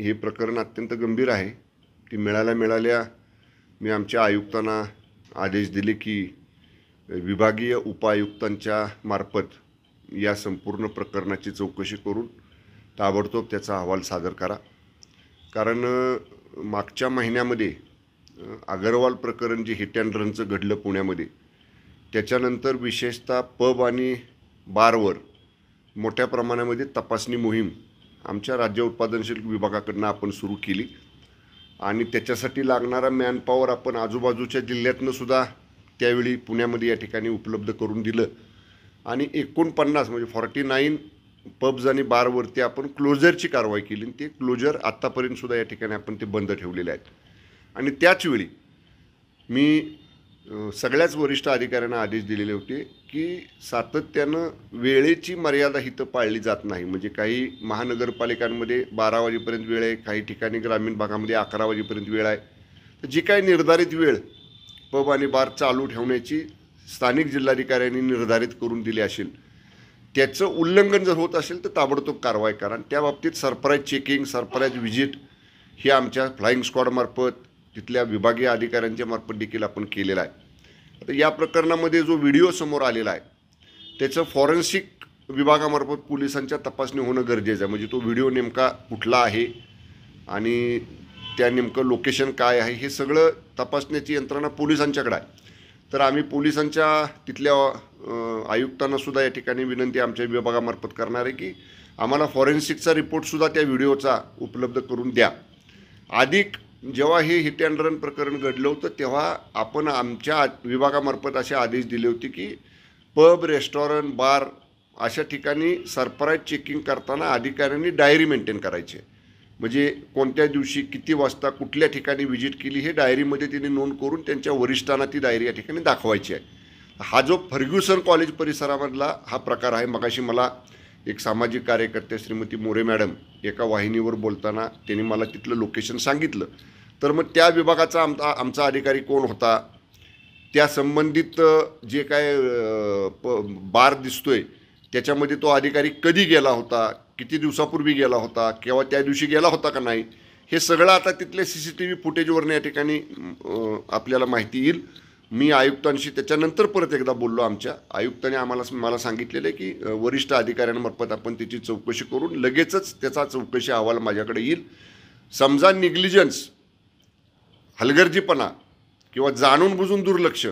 हे प्रकरण अत्यंत गंभीर आहे की मिळाल्या मी आमच्या आयुक्तांना आदेश दिले की विभागीय उपायुक्तांच्या मार्फत या संपूर्ण प्रकरणाची चौकशी करून ताबडतोब त्याचा अहवाल सादर करा। कारण मागच्या महिन्यामध्ये अगरवाल प्रकरण जे हिट अँड रनचं घडलं पुण्यामध्ये, त्याच्यानंतर विशेषतः पब आणि बारवर मोठ्या प्रमाणामध्ये तपासणी मोहीम आमच्या राज्य उत्पादन शुल्क विभागाकडून आपण सुरू केली आणि त्याच्यासाठी लागणारा मॅनपॉवर आपण आजूबाजूच्या जिल्ह्यातनं सुद्धा त्यावेळी पुण्यामध्ये या ठिकाणी उपलब्ध करून दिलं आणि 49 म्हणजे 49 पब्स आणि बारवरती आपण क्लोजरची कारवाई केली आणि ते क्लोजर आत्तापर्यंत सुद्धा या ठिकाणी आपण ते बंद ठेवलेले आहेत। आणि त्याचवेळी मी सगळ्याच वरिष्ठ अधिकाऱ्यांना आदेश दिलेले होते की सातत्यानं वेळेची मर्यादा इथं पाळली जात नाही। म्हणजे काही महानगरपालिकांमध्ये 12 वाजेपर्यंत वेळ आहे, काही ठिकाणी ग्रामीण भागामध्ये 11 वाजेपर्यंत वेळ आहे। तर जी काही निर्धारित वेळ पब आणि बार चालू ठेवण्याची स्थानिक जिल्हाधिकाऱ्यांनी निर्धारित करून दिली असेल, त्याचं उल्लंघन जर होत असेल तर ताबडतोब कारवाई करा। त्या बाबतीत सरप्राईज चेकिंग, सरप्राईज व्हिजिट हे आमच्या फ्लाईंग स्क्वॉडमार्फत तिथल्या विभागीय अधिकाऱ्यांच्या मार्फत देखील आपण केलेलं आहे। आता या प्रकरणामध्ये जो व्हिडिओ समोर आलेला आहे त्याचं फॉरेन्सिक विभागामार्फत पोलिसांच्या तपासणी होणं गरजेचं आहे। म्हणजे तो व्हिडिओ नेमका कुठला आहे आणि त्या नेमकं लोकेशन काय आहे हे सगळं तपासण्याची यंत्रणा पोलिसांच्याकडे आहे। तर आम्ही पोलिसांच्या तिथल्या आयुक्तांनासुद्धा या ठिकाणी विनंती आमच्या विभागामार्फत करणार आहे की आम्हाला फॉरेन्सिकचा रिपोर्टसुद्धा त्या व्हिडिओचा उपलब्ध करून द्या। अधिक जेव्हा हे हिट अँड रन प्रकरण घडलं होतं तेव्हा आपण आमच्या विभागामार्फत असे आदेश दिले होते की पब, रेस्टॉरंट, बार अशा ठिकाणी सरप्राईज चेकिंग करताना अधिकाऱ्यांनी डायरी मेंटेन करायची। म्हणजे कोणत्या दिवशी किती वाजता कुठल्या ठिकाणी व्हिजिट केली हे डायरीमध्ये त्यांनी नोंद करून त्यांच्या वरिष्ठांना ती डायरी या ठिकाणी दाखवायची आहे। हा जो फर्ग्युसन कॉलेज परिसरामधला हा प्रकार आहे, मगाशी मला एक सामाजिक कार्यकर्ते श्रीमती मोरे मॅडम एका वाहिनीवर बोलताना त्यांनी मला तिथलं लोकेशन सांगितलं। तर मग त्या विभागाचा आमचा अधिकारी कोण होता, त्या संबंधित जे काय बार दिसतोय त्याच्यामध्ये तो अधिकारी कधी गेला होता, किती दिवसापूर्वी गेला होता किंवा त्या दिवशी गेला होता का नाही, हे सगळं आता तिथले CCTV फुटेजवरनं या ठिकाणी आपल्याला माहिती येईल। मी आयुक्तांशी त्याच्यानंतर परत एकदा बोललो। आमच्या आयुक्तांनी मला सांगितलेलं आहे की वरिष्ठ अधिकाऱ्यांमार्फत आपण त्याची चौकशी करून लगेचच त्याचा चौकशी अहवाल माझ्याकडे येईल। समजा निग्लिजन्स, हलगर्जीपणा किंवा जाणून बुजून दुर्लक्ष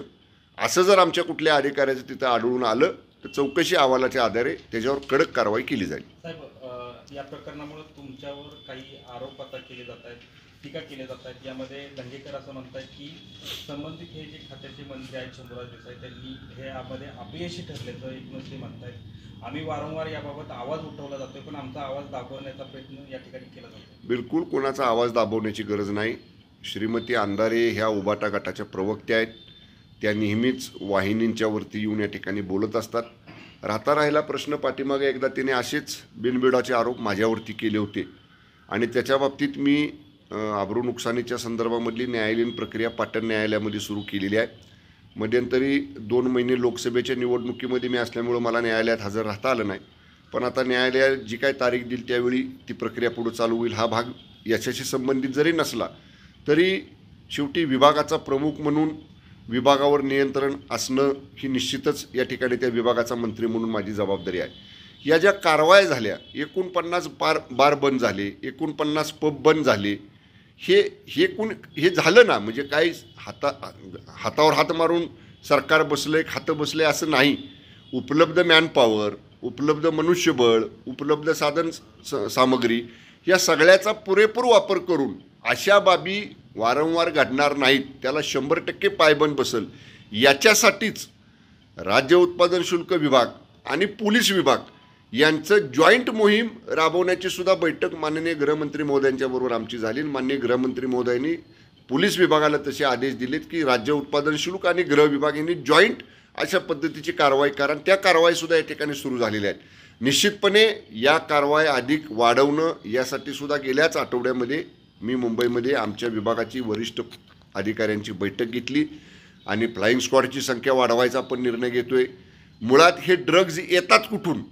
असं जर आमच्या कुठल्या अधिकाऱ्याचं तिथं आढळून आलं तर चौकशी अहवालाच्या आधारे त्याच्यावर कडक कारवाई केली जाईल। साहेब, या प्रकरणामुळे तुमच्यावर काही आरोप आता केले जात आहेत, टीका केल्या जात आहेत। यामध्ये दंगेकर असं म्हणतात की संबंधित हे जे खात्याचे मंत्री आहेत शंभूराज देसाई, त्यांनी हे यामध्ये अपयशी ठरल्याचं एकूणच ते म्हणतात। आम्ही वारंवार याबाबत आवाज उठवला जातोय पण आमचा आवाज दाबवण्याचा प्रयत्न या ठिकाणी केला जातो। बिलकुल कोणाचा आवाज दाबवण्याची गरज नाही। श्रीमती अंधारे ह्या उबाटा गटाच्या प्रवक्त्या आहेत, त्या नेहमीच वाहिनींच्यावरती येऊन या ठिकाणी बोलत असतात। राहिला प्रश्न, पाठीमागे एकदा तिने असेच बिनबिडाचे आरोप माझ्यावरती केले होते आणि त्याच्या बाबतीत मी अब्रू नुकसानीच्या संदर्भामधली न्यायालयीन प्रक्रिया पाटण न्यायालयामध्ये सुरू केलेली आहे। मध्यंतरी 2 महिने लोकसभेच्या निवडणुकीमध्ये मी असल्यामुळं मला न्यायालयात हजर राहता आलं नाही, पण आता न्यायालयात जी काय तारीख दिली त्यावेळी ती प्रक्रिया पुढे चालू होईल। हा भाग याच्याशी संबंधित जरी नसला तरी शेवटी विभागाचा प्रमुख म्हणून विभागावर नियंत्रण असणं ही निश्चितच या ठिकाणी त्या विभागाचा मंत्री म्हणून माझी जबाबदारी आहे। या ज्या कारवाया झाल्या, 49 बार बंद झाले, 49 पब बंद झाले, हे झालं ना, म्हणजे काही हातावर हात मारून सरकार बसलं, खातं बसले असं नाही। उपलब्ध मॅनपॉवर, उपलब्ध मनुष्यबळ, उपलब्ध साधन सामग्री या सगळ्याचा पुरेपूर वापर करून अशा बाबी वारंवार घडणार नाहीत, त्याला 100% पायबंद बसेल याच्यासाठीच राज्य उत्पादन शुल्क विभाग आणि पोलीस विभाग यांचं जॉईंट मोहीम राबवण्याची सुद्धा बैठक माननीय गृहमंत्री महोदयांच्याबरोबर आमची झाली। माननीय गृहमंत्री महोदयांनी पोलीस विभागाला तसे आदेश दिलेत की राज्य उत्पादन शुल्क आणि गृह विभाग यांनी जॉईंट अशा पद्धतीची कारवाई करा। त्या कारवाईसुद्धा या ठिकाणी सुरू झालेल्या आहेत। निश्चितपणे या कारवाई अधिक वाढवणं यासाठी सुद्धा गेल्याच आठवड्यामध्ये मी मुंबईमध्ये आमच्या विभागाची वरिष्ठ अधिकाऱ्यांची बैठक घेतली आणि फ्लाईंग स्क्वॉडची संख्या वाढवायचा पण निर्णय घेतोय। मुळात हे ड्रग्ज येतात कुठून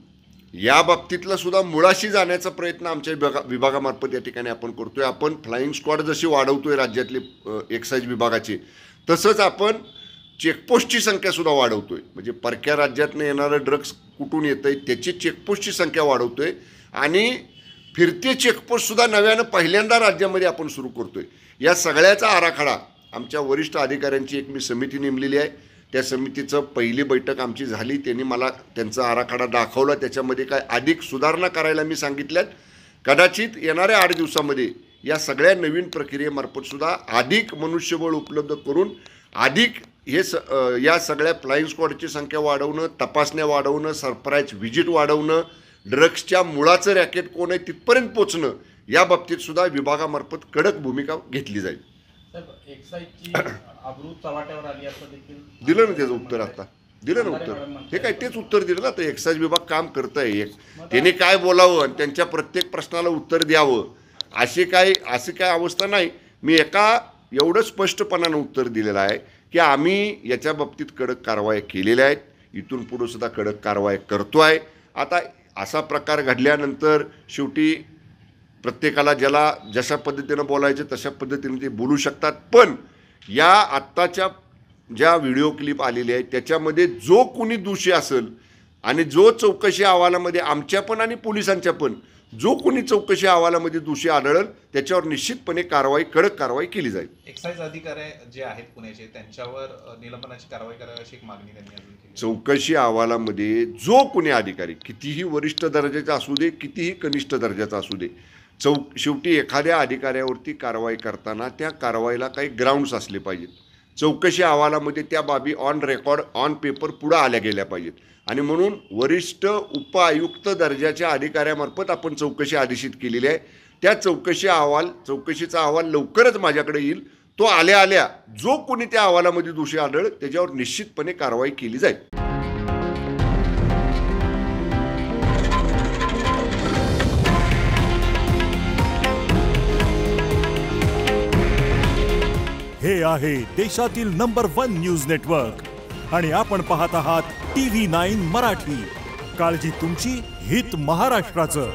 या बाबतीतला सुद्धा मुळाशी जाण्याचा प्रयत्न आमच्या विभागामार्फत या ठिकाणी आपण करतोय. आपण फ्लाइंग स्क्वॉड जशी वाढवतोय राज्यातले एक्साईज विभागाचे, तसंच आपण चेकपोस्टची संख्या सुद्धा वाढवतोय. म्हणजे परक्या राज्यातनं येणारं ड्रग्स कुठून येतंय त्याची चेकपोस्टची संख्या वाढवतोय आणि फिरते चेकपोस्टसुद्धा नव्यानं पहिल्यांदा राज्यामध्ये आपण सुरू करतोय. या सगळ्याचा आराखडा आमच्या वरिष्ठ अधिकाऱ्यांची एक मी समिती नेमलेली आहे. त्या समितीचं पहिली बैठक आमची झाली. त्यांनी मला त्यांचा आराखडा दाखवला. त्याच्यामध्ये काय अधिक सुधारणा करायला मी सांगितल्यात. कदाचित येणाऱ्या 8 दिवसामध्ये या सगळ्या नवीन प्रक्रियेमार्फतसुद्धा अधिक मनुष्यबळ उपलब्ध करून अधिक या सगळ्या फ्लाइंग स्क्वॉडची संख्या वाढवणं, तपासण्या वाढवणं, सरप्राईज व्हिजिट वाढवणं, ड्रग्सच्या मुळाचं रॅकेट कोण आहे तिथपर्यंत पोचणं, या बाबतीतसुद्धा विभागामार्फत कडक भूमिका घेतली जाईल. एक्साईजची अब्रू चव्हाट्यावर आली असं देखील दिलं ना त्याचं उत्तर. आता दिलं ना उत्तर. हे काय तेच उत्तर दिलं ना. तर एक्साईज विभाग काम करत आहे. त्यांनी काय बोलावं आणि त्यांच्या प्रत्येक प्रश्नाला उत्तर द्यावं अशी काय अवस्था नाही. मी एवढं स्पष्टपणानं उत्तर दिलेलं आहे की आम्ही याच्या बाबतीत कडक कारवाई केलेल्या आहेत. इथून पुढे सुद्धा कडक कारवाई करतो आहे. आता असा प्रकार घडल्यानंतर शेवटी प्रत्येकाला ज्याला जशा पद्धतीनं बोलायचं तशा पद्धतीने ते बोलू शकतात. पण या आत्ताच्या ज्या व्हिडिओ क्लिप आलेल्या आहेत त्याच्यामध्ये जो कोणी दोषी असेल आणि जो चौकशी अहवालामध्ये आमच्या पण आणि पोलिसांच्या पण जो कोणी चौकशी अहवालामध्ये दोषी आढळेल त्याच्यावर निश्चितपणे कडक कारवाई केली जाईल. एक्साईज अधिकारी जे आहेत पुण्याचे त्यांच्यावर निलंबनाची कारवाई करावी अशी एक मागणी त्यांनी अजून केली. चौकशी अहवालामध्ये जो कोणी अधिकारी कितीही वरिष्ठ दर्जाचा असू दे, कितीही कनिष्ठ दर्जाचा असू दे, शेवटी एखाद्या अधिकाऱ्यावरती कारवाई करताना त्या कारवाईला काही ग्राउंड्स असले पाहिजेत. चौकशी अहवालामध्ये त्या बाबी ऑन रेकॉर्ड ऑन पेपर पुढं आल्या गेल्या पाहिजेत. आणि म्हणून वरिष्ठ उपआयुक्त दर्जाच्या अधिकाऱ्यामार्फत आपण चौकशी आदेशित केलेली आहे. त्या चौकशीचा अहवाल लवकरच माझ्याकडे येईल. तो आल्या जो कोणी त्या अहवालामध्ये दोषी आढळेल त्याच्यावर निश्चितपणे कारवाई केली जाईल. हे आहे देशातील नंबर 1 न्यूज नेटवर्क आणि आपण पाहत आहात TV9 मराठी. काळजी तुमची, हित महाराष्ट्राचं.